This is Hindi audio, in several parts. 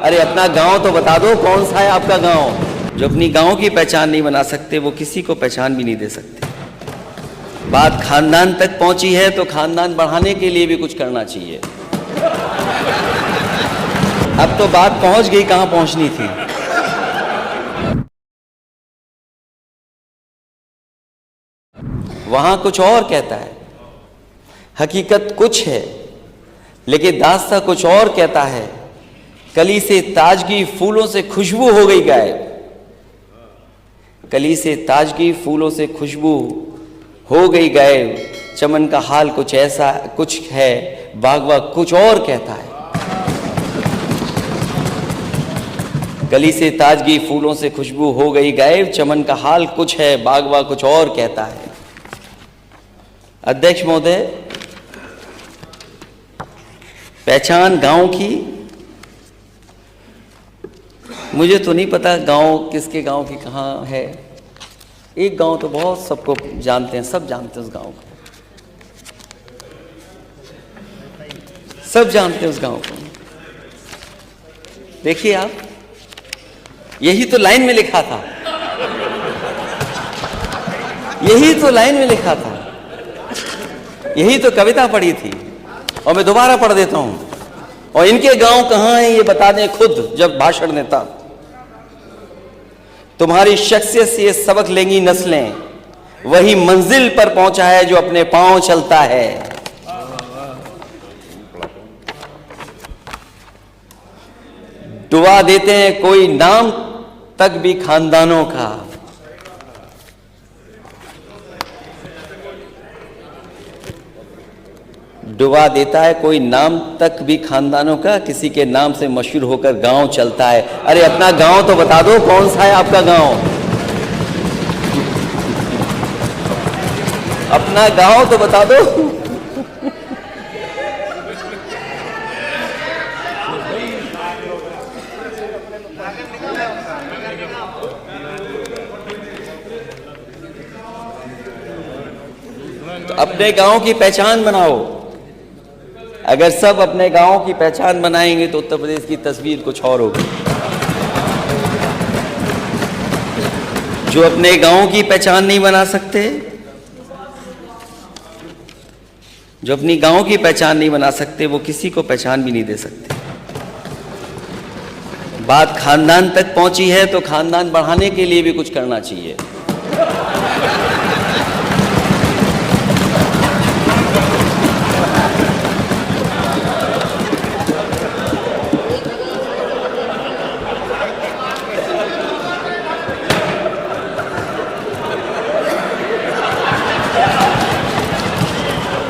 अरे अपना गांव तो बता दो, कौन सा है आपका गांव? जो अपनी गांव की पहचान नहीं बना सकते वो किसी को पहचान भी नहीं दे सकते। बात खानदान तक पहुंची है तो खानदान बढ़ाने के लिए भी कुछ करना चाहिए। अब तो बात पहुंच गई कहां पहुंचनी थी। वहां कुछ और कहता है, हकीकत कुछ है लेकिन दास्ता कुछ और कहता है। कली से ताजगी फूलों से खुशबू हो गई गायब, कली से ताजगी फूलों से खुशबू हो गई गायब। चमन का हाल कुछ ऐसा कुछ है, बागवा कुछ और कहता है। कली से ताजगी फूलों से खुशबू हो गई गायब, चमन का हाल कुछ है, बागवा कुछ और कहता है। अध्यक्ष महोदय, पहचान गांव की, मुझे तो नहीं पता गांव किसके गांव की कहाँ है। एक गांव तो बहुत सबको जानते हैं, सब जानते हैं उस गांव को, सब जानते हैं उस गांव को। देखिए आप, यही तो लाइन में लिखा था, यही तो लाइन में लिखा था, यही तो कविता पढ़ी थी। और मैं दोबारा पढ़ देता हूं। और इनके गांव कहां हैं ये बता दें खुद जब भाषण देता। तुम्हारी शख्सियत से ये सबक लेंगी नस्लें, वही मंजिल पर पहुंचा है जो अपने पांव चलता है। डुबा देते हैं कोई नाम तक भी खानदानों का, डुबा देता है कोई नाम तक भी खानदानों का, किसी के नाम से मशहूर होकर गांव चलता है। अरे अपना गांव तो बता दो, कौन सा है आपका गांव? अपना गांव तो बता दो। तो अपने गांव की पहचान बनाओ। अगर सब अपने गांव की पहचान बनाएंगे तो उत्तर प्रदेश की तस्वीर कुछ और होगी। जो अपने गांव की पहचान नहीं बना सकते, जो अपनी गांव की पहचान नहीं बना सकते वो किसी को पहचान भी नहीं दे सकते। बात खानदान तक पहुंची है तो खानदान बढ़ाने के लिए भी कुछ करना चाहिए।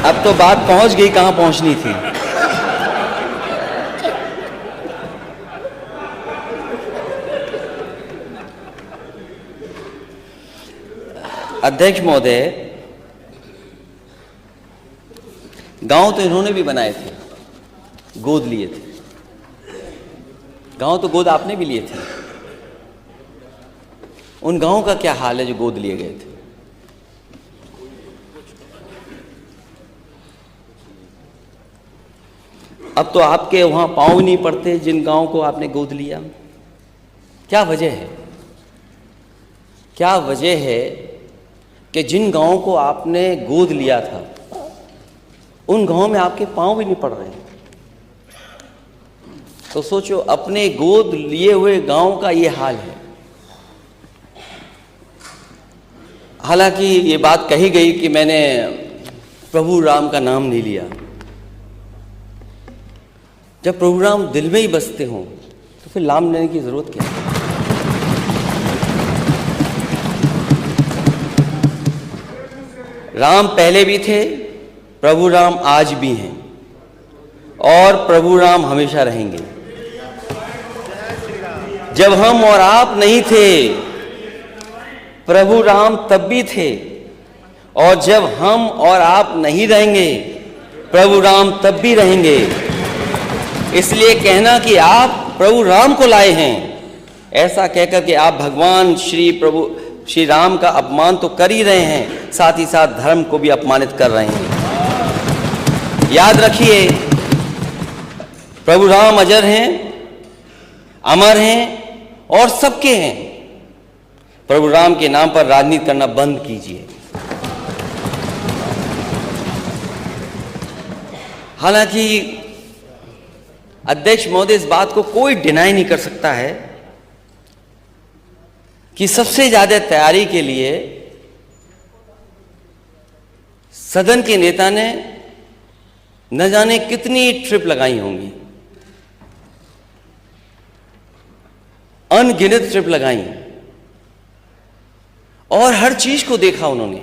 अब तो बात पहुंच गई कहां पहुंचनी थी। अध्यक्ष महोदय, गांव तो इन्होंने भी बनाए थे, गोद लिए थे। गांव तो गोद आपने भी लिए थे। उन गांवों का क्या हाल है जो गोद लिए गए थे? अब तो आपके वहां पांव नहीं पड़ते जिन गांव को आपने गोद लिया। क्या वजह है? क्या वजह है कि जिन गांवों को आपने गोद लिया था उन गांवों में आपके पांव भी नहीं पड़ रहे? तो सोचो, अपने गोद लिए हुए गांव का ये हाल है। हालांकि ये बात कही गई कि मैंने प्रभु राम का नाम नहीं लिया। जब प्रभु राम दिल में ही बसते हों तो फिर नाम लेने की जरूरत क्या है? राम पहले भी थे, प्रभु राम आज भी हैं और प्रभु राम हमेशा रहेंगे। जब हम और आप नहीं थे, प्रभु राम तब भी थे, और जब हम और आप नहीं रहेंगे, प्रभु राम तब भी रहेंगे। इसलिए कहना कि आप प्रभु राम को लाए हैं, ऐसा कहकर कि आप भगवान श्री राम का अपमान तो कर ही रहे हैं, साथ ही साथ धर्म को भी अपमानित कर रहे हैं। याद रखिए, प्रभु राम अजर हैं, अमर हैं और सबके हैं। प्रभु राम के नाम पर राजनीति करना बंद कीजिए। हालांकि अध्यक्ष महोदय, इस बात को कोई डिनाई नहीं कर सकता है कि सबसे ज्यादा तैयारी के लिए सदन के नेता ने न जाने कितनी ट्रिप लगाई होंगी, अनगिनत ट्रिप लगाई, और हर चीज को देखा उन्होंने।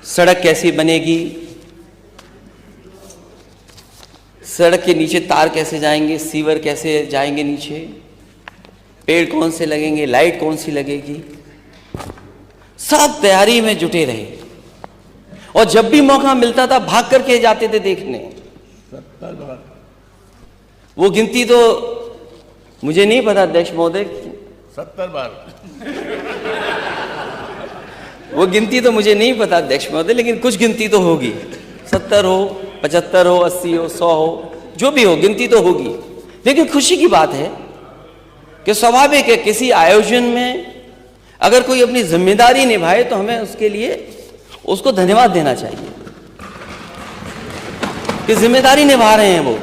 सड़क कैसी बनेगी, सड़क के नीचे तार कैसे जाएंगे, सीवर कैसे जाएंगे नीचे, पेड़ कौन से लगेंगे, लाइट कौन सी लगेगी, सब तैयारी में जुटे रहे। और जब भी मौका मिलता था भाग करके जाते थे देखने। वो गिनती तो मुझे नहीं पता अध्यक्ष महोदय, 70 बार। वो गिनती तो मुझे नहीं पता अध्यक्ष महोदय, लेकिन कुछ गिनती तो होगी। 70 हो, 75 हो, 80 हो, 100 हो, जो भी हो, गिनती तो होगी। लेकिन खुशी की बात है कि स्वाभाविक है, किसी आयोजन में अगर कोई अपनी जिम्मेदारी निभाए तो हमें उसके लिए उसको धन्यवाद देना चाहिए कि जिम्मेदारी निभा रहे हैं वो।